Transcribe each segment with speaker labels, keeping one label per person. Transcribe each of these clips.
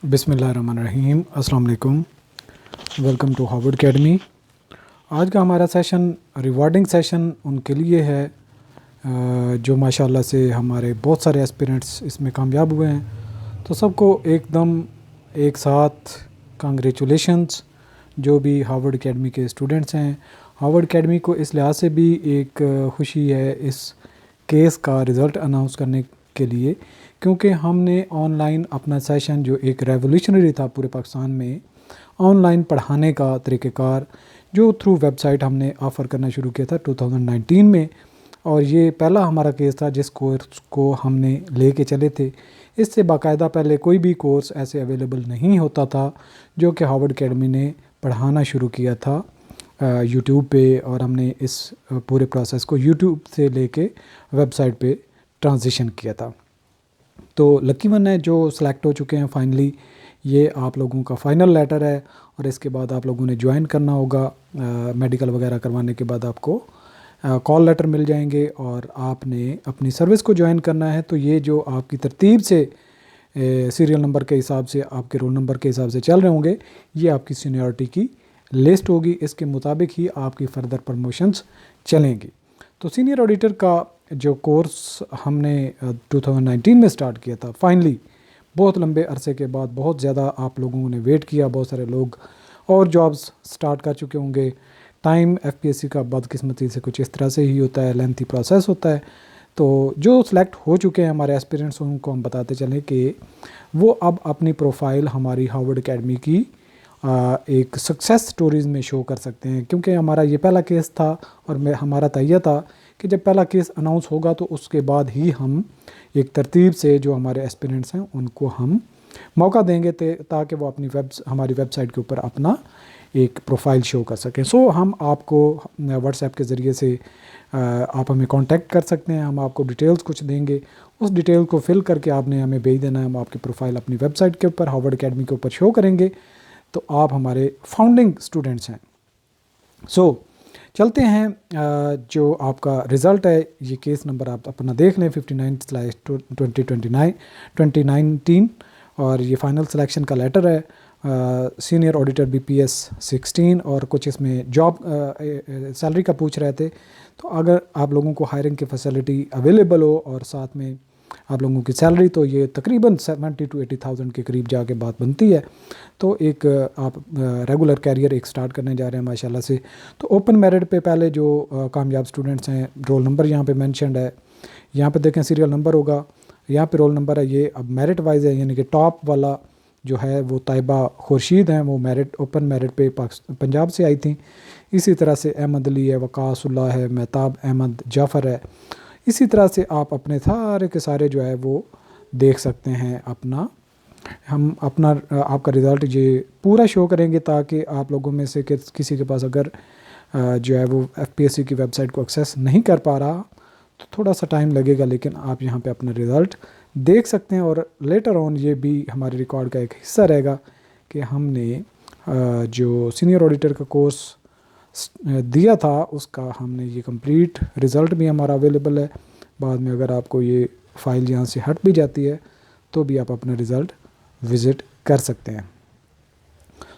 Speaker 1: بسم اللہ الرحمن الرحیم. السلام علیکم. Welcome to Harvard academy. آج کا ہمارا سیشن ریوارڈنگ سیشن ان کے لیے ہے جو ماشاءاللہ سے ہمارے بہت سارے ایسپیرنٹس اس میں کامیاب ہوئے ہیں. تو سب کو ایک دم ایک ساتھ کانگریچولیشنز جو بھی ہارورڈ اکیڈمی کے اسٹوڈنٹس ہیں. ہارورڈ اکیڈمی کو اس لحاظ سے بھی ایک خوشی ہے اس کیس کا رزلٹ اناؤنس کرنے کے لیے، کیونکہ ہم نے آن لائن اپنا سیشن جو ایک ریولیوشنری تھا پورے پاکستان میں، آن لائن پڑھانے کا طریقہ کار جو تھرو ویب سائٹ ہم نے آفر کرنا شروع کیا تھا 2019 میں. اور یہ پہلا ہمارا کیس تھا جس کورس کو ہم نے لے کے چلے تھے. اس سے باقاعدہ پہلے کوئی بھی کورس ایسے اویلیبل نہیں ہوتا تھا جو کہ ہارورڈ اکیڈمی نے پڑھانا شروع کیا تھا یوٹیوب پہ، اور ہم نے اس پورے پروسیس کو یوٹیوب سے لے کے ویب سائٹ پہ ٹرانزیشن کیا تھا. تو لکی ون ہے جو سلیکٹ ہو چکے ہیں فائنلی. یہ آپ لوگوں کا فائنل لیٹر ہے، اور اس کے بعد آپ لوگوں نے جوائن کرنا ہوگا. میڈیکل وغیرہ کروانے کے بعد آپ کو کال لیٹر مل جائیں گے اور آپ نے اپنی سروس کو جوائن کرنا ہے. تو یہ جو آپ کی ترتیب سے سیریل نمبر کے حساب سے، آپ کے رول نمبر کے حساب سے چل رہے ہوں گے، یہ آپ کی سینیورٹی کی لسٹ ہوگی. اس کے مطابق ہی آپ کی فردر پروموشنز چلیں گی. تو سینئر آڈیٹر کا جو کورس ہم نے 2019 میں سٹارٹ کیا تھا، فائنلی بہت لمبے عرصے کے بعد، بہت زیادہ آپ لوگوں نے ویٹ کیا. بہت سارے لوگ اور جابز سٹارٹ کر چکے ہوں گے. Time F P S C کا بدقسمتی سے کچھ اس طرح سے ہی ہوتا ہے، لینتھی پروسیس ہوتا ہے. تو جو سلیکٹ ہو چکے ہیں ہمارے ایسپیرنٹس، ان کو ہم بتاتے چلیں کہ وہ اب اپنی پروفائل ہماری ہارورڈ اکیڈمی کی ایک سکسیس سٹوریز میں شو کر سکتے ہیں. کیونکہ ہمارا یہ پہلا کیس تھا، اور ہمارا تہیہ تھا کہ جب پہلا کیس اناؤنس ہوگا تو اس کے بعد ہی ہم ایک ترتیب سے جو ہمارے ایسپیرنٹس ہیں ان کو ہم موقع دیں گے تاکہ وہ اپنی ہماری ویب سائٹ کے اوپر اپنا ایک پروفائل شو کر سکیں. سو ہم آپ کو واٹس ایپ کے ذریعے سے آپ ہمیں کانٹیکٹ کر سکتے ہیں. ہم آپ کو ڈیٹیلز کچھ دیں گے، اس ڈیٹیل کو فل کر کے آپ نے ہمیں بھیج دینا ہے. ہم آپ کی پروفائل اپنی ویب سائٹ کے اوپر ہارورڈ اکیڈمی کے اوپر شو کریں گے. تو آپ ہمارے فاؤنڈنگ اسٹوڈنٹس ہیں. سو چلتے ہیں جو آپ کا رزلٹ ہے. یہ کیس نمبر آپ اپنا دیکھ لیں 59/2019، اور یہ فائنل سلیکشن کا لیٹر ہے. Senior auditor B P S 16، اور کچھ اس میں جاب سیلری کا پوچھ رہے تھے. تو اگر آپ لوگوں کو ہائرنگ کی فیسلٹی اویلیبل ہو اور ساتھ میں آپ لوگوں کی سیلری، تو یہ تقریباً 70,000 to 80,000 کے قریب جا کے بات بنتی ہے. تو ایک آپ ریگولر کیریئر ایک سٹارٹ کرنے جا رہے ہیں ماشاءاللہ سے. تو اوپن میرٹ پہ پہلے جو کامیاب اسٹوڈنٹس ہیں، رول نمبر یہاں پہ مینشنڈ ہے. یہاں پہ دیکھیں سیریل نمبر ہوگا، یہاں پہ رول نمبر ہے. یہ اب میرٹ وائز ہے، یعنی کہ ٹاپ والا جو ہے وہ طیبہ خورشید ہیں، وہ میرٹ اوپن میرٹ پہ پنجاب سے آئی تھیں. اسی طرح سے احمد علی ہے، وقاص اللہ ہے، مہتاب احمد جعفر ہے. اسی طرح سے آپ اپنے سارے کے سارے جو ہے وہ دیکھ سکتے ہیں. ہم اپنا آپ کا رزلٹ یہ پورا شو کریں گے تاکہ آپ لوگوں میں سے کسی کے پاس اگر جو ہے وہ ایف پی ایس سی کی ویب سائٹ کو ایکسیس نہیں کر پا رہا تو تھوڑا سا ٹائم لگے گا، لیکن آپ یہاں پہ اپنا رزلٹ دیکھ سکتے ہیں. اور لیٹر آن یہ بھی ہمارے ریکارڈ کا ایک حصہ رہے گا کہ ہم نے جو سینئر آڈیٹر کا کورس دیا تھا اس کا ہم نے یہ کمپلیٹ رزلٹ بھی ہمارا اویلیبل ہے. بعد میں اگر آپ کو یہ فائل یہاں سے ہٹ بھی جاتی ہے تو بھی آپ اپنا رزلٹ وزٹ کر سکتے ہیں.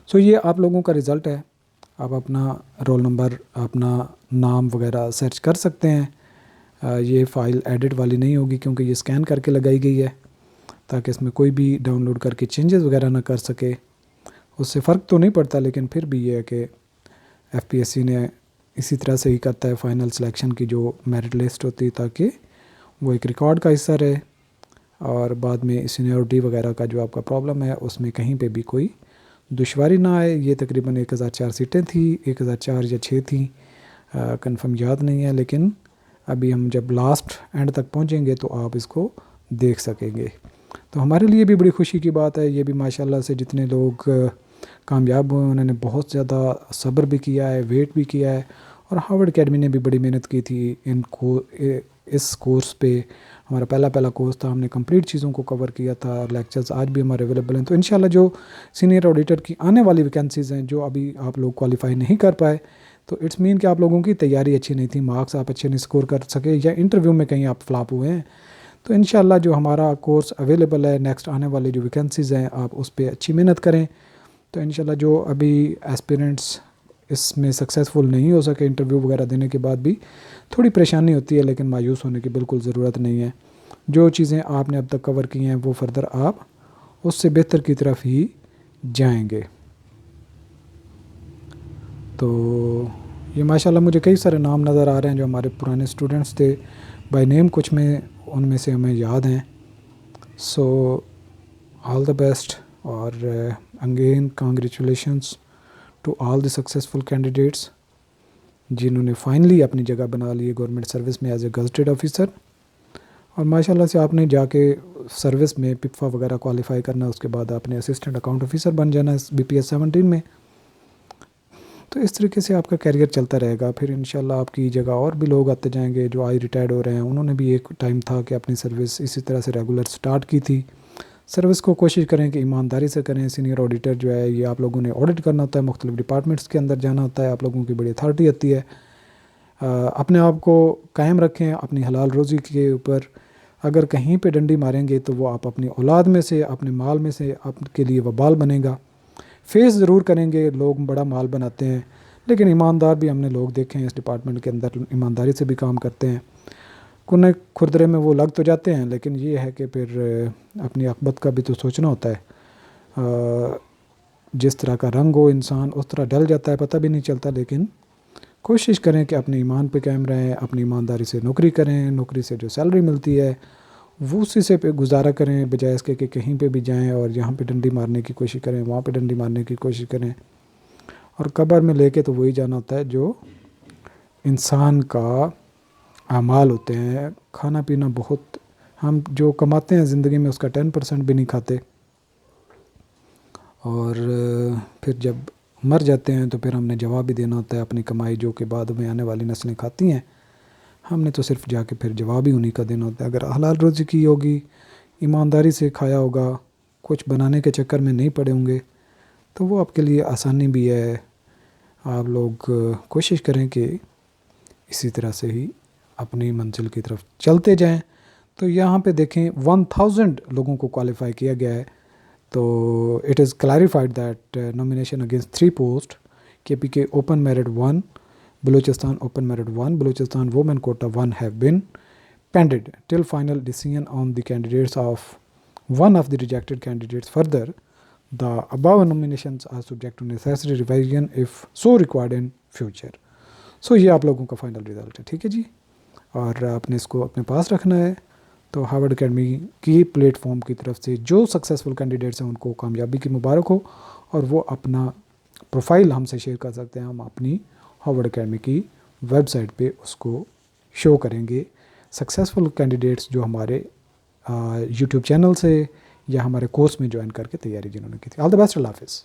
Speaker 1: سو یہ آپ لوگوں کا رزلٹ ہے. آپ اپنا رول نمبر، اپنا نام وغیرہ سرچ کر سکتے ہیں. یہ فائل ایڈٹ والی نہیں ہوگی کیونکہ یہ اسکین کر کے لگائی گئی ہے تاکہ اس میں کوئی بھی ڈاؤن لوڈ کر کے چینجز وغیرہ نہ کر سکے. اس سے فرق تو نہیں پڑتا، لیکن پھر بھی یہ ہے کہ ایف پی ایس سی نے اسی طرح سے ہی کرتا ہے فائنل سلیکشن کی جو میرٹ لسٹ ہوتی ہے، تاکہ وہ ایک ریکارڈ کا حصہ رہے اور بعد میں سینیورٹی وغیرہ کا جو آپ کا پرابلم ہے اس میں کہیں پہ بھی کوئی دشواری نہ آئے. یہ تقریباً 1004 سیٹیں تھیں، 1004 یا 6 تھیں، کنفرم یاد نہیں ہے، لیکن ابھی ہم جب لاسٹ اینڈ تک پہنچیں گے تو آپ اس کو دیکھ سکیں گے. تو ہمارے لیے بھی بڑی خوشی کی بات ہے. یہ بھی ماشاءاللہ سے جتنے لوگ کامیاب ہوئے انہوں نے بہت زیادہ صبر بھی کیا ہے، ویٹ بھی کیا ہے، اور ہارورڈ اکیڈمی نے بھی بڑی محنت کی تھی ان کو اس کورس پہ. ہمارا پہلا کورس تھا، ہم نے کمپلیٹ چیزوں کو کور کیا تھا. لیکچرز آج بھی ہمارے اویلیبل ہیں. تو انشاءاللہ جو سینئر آڈیٹر کی آنے والی ویکینسیز ہیں جو ابھی آپ لوگ کوالیفائی نہیں کر پائے، تو اٹس مین کہ آپ لوگوں کی تیاری اچھی نہیں تھی، مارکس آپ اچھے نہیں اسکور کر سکے، یا انٹرویو میں کہیں آپ فلاپ ہوئے ہیں. تو انشاءاللہ جو ہمارا کورس اویلیبل ہے، نیکسٹ آنے والے جو ویکنسیز ہیں آپ اس پہ اچھی محنت کریں. تو انشاءاللہ جو ابھی ایسپیرنٹس اس میں سکسیزفل نہیں ہو سکے انٹرویو وغیرہ دینے کے بعد بھی تھوڑی پریشانی ہوتی ہے، لیکن مایوس ہونے کی بالکل ضرورت نہیں ہے. جو چیزیں آپ نے اب تک کور کی ہیں وہ فردر آپ اس سے بہتر کی طرف ہی جائیں گے. تو یہ ماشاءاللہ مجھے کئی سارے نام نظر آ رہے ہیں جو ہمارے پرانے اسٹوڈنٹس تھے بائی نیم، کچھ میں ان میں سے ہمیں یاد ہیں. سو آل دا بیسٹ اور again congratulations to all the successful candidates جنہوں نے فائنلی اپنی جگہ بنا لی ہے گورنمنٹ سروس میں ایز اے گزٹڈ آفیسر. اور ماشاءاللہ سے آپ نے جا کے سروس میں پپفا وغیرہ کوالیفائی کرنا، اس کے بعد آپ نے اسسٹنٹ اکاؤنٹ آفیسر بن جانا ہے BPS 17 میں. تو اس طریقے سے آپ کا کیریئر چلتا رہے گا. پھر انشاءاللہ آپ کی جگہ اور بھی لوگ آتے جائیں گے جو آئی ریٹائرڈ ہو رہے ہیں. انہوں نے بھی ایک ٹائم تھا کہ اپنی سروس اسی طرح سے ریگولر سٹارٹ کی تھی. سروس کو کوشش کریں کہ ایمانداری سے کریں. سینئر آڈیٹر جو ہے یہ آپ لوگوں نے آڈٹ کرنا ہوتا ہے، مختلف ڈپارٹمنٹس کے اندر جانا ہوتا ہے، آپ لوگوں کی بڑی اتھارٹی آتی ہے. اپنے آپ کو قائم رکھیں اپنی حلال روزی کے اوپر. اگر کہیں پہ ڈنڈی ماریں گے تو وہ آپ اپنی اولاد میں سے، اپنے مال میں سے آپ کے لیے وبال بنے گا. فیس ضرور کریں گے، لوگ بڑا مال بناتے ہیں، لیکن ایماندار بھی ہم نے لوگ دیکھے ہیں اس ڈپارٹمنٹ کے اندر، ایمانداری سے بھی کام کرتے ہیں. کونے کھردرے میں وہ لگ تو جاتے ہیں، لیکن یہ ہے کہ پھر اپنی عاقبت کا بھی تو سوچنا ہوتا ہے. جس طرح کا رنگ ہو انسان اس طرح ڈل جاتا ہے، پتہ بھی نہیں چلتا. لیکن کوشش کریں کہ اپنے ایمان پہ قائم رہیں، اپنی ایمانداری سے نوکری کریں. نوکری سے جو سیلری ملتی ہے وہ اسی سے پہ گزارا کریں، بجائے اس کے کہ کہیں پہ بھی جائیں اور یہاں پہ ڈنڈی مارنے کی کوشش کریں، وہاں پہ ڈنڈی مارنے کی کوشش کریں. اور قبر میں لے کے تو وہی جانا ہوتا ہے جو انسان کا اعمال ہوتے ہیں. کھانا پینا بہت ہم جو کماتے ہیں زندگی میں اس کا 10% بھی نہیں کھاتے، اور پھر جب مر جاتے ہیں تو پھر ہم نے جواب بھی دینا ہوتا ہے اپنی کمائی جو کہ بعد میں آنے والی نسلیں کھاتی ہیں. ہم نے تو صرف جا کے پھر جواب ہی انہیں کا دینا ہوتا ہے. اگر حلال روزی کی ہوگی، ایمانداری سے کھایا ہوگا، کچھ بنانے کے چکر میں نہیں پڑے ہوں گے، تو وہ آپ کے لیے آسانی بھی ہے. آپ لوگ کوشش کریں کہ اسی طرح سے ہی اپنی منزل کی طرف چلتے جائیں. تو یہاں پہ دیکھیں 1000 لوگوں کو کوالیفائی کیا گیا ہے. تو it is clarified that nomination against 3 post KPK open merit 1, Balochistan open merit 1, Balochistan women quota 1 have been pended till final decision on the candidates of one of the rejected candidates. Further, the above nominations are subject to necessary revision if so required in future. So یہ آپ لوگوں کا final result ہے. ٹھیک ہے جی، اور آپ نے اس کو اپنے پاس رکھنا ہے. تو ہارورڈ اکیڈمی کی پلیٹ فارم کی طرف سے جو سکسیزفل کینڈیڈیٹس ہیں ان کو کامیابی کی مبارک ہو، اور وہ اپنا پروفائل ہم سے شیئر کر سکتے ہیں. ہم اپنی ہارورڈ اکیڈمی کی ویب سائٹ پہ اس کو شو کریں گے. سکسیزفل کینڈیڈیٹس جو ہمارے یوٹیوب چینل سے یا ہمارے کورس میں جوائن کر کے تیاری جنہوں نے کی تھی. آل دا بیسٹ. اللہ حافظ.